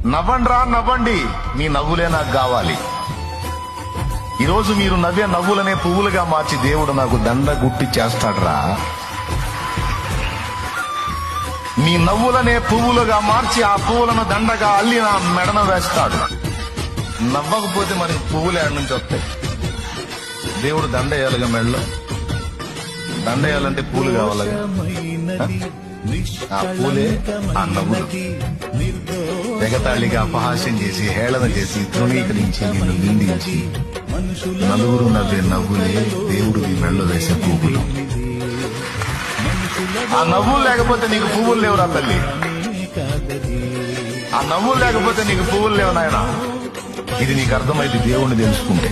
నవ్వండ్రా నవ్వండి, మీ నవ్వులే నాకు కావాలి. ఈరోజు మీరు నవ్వే నవ్వులనే పువ్వులుగా మార్చి దేవుడు నాకు దండ గుట్టి చేస్తాడ్రా. మీ నవ్వులనే పువ్వులుగా మార్చి ఆ పువ్వులను దండగా అల్లి నా మెడన వేస్తాడు. నవ్వకపోతే మరి పువ్వులు ఏడు నుంచి వస్తాయి? దేవుడు దండ వేయాలిగా మెడలో. దండ వేయాలంటే పూలు కావాలిగా. ఆ పూలే ఆ నవ్వులు. ఎగతాళిగా అపహాస్యం చేసి, హేళన చేసి, తృణీకరించి, నిన్ను నిందించి నలుగురు నవ్వే నవ్వులే దేవుడు ఈ మెడలో వేసే పువ్వులు. ఆ నవ్వులు లేకపోతే నీకు పువ్వులు లేవురా తల్లి. ఆ నవ్వులు లేకపోతే నీకు పువ్వులు లేవు నాయనా. ఇది నీకు అర్థమైంది దేవుణ్ణి తెలుసుకుంటే.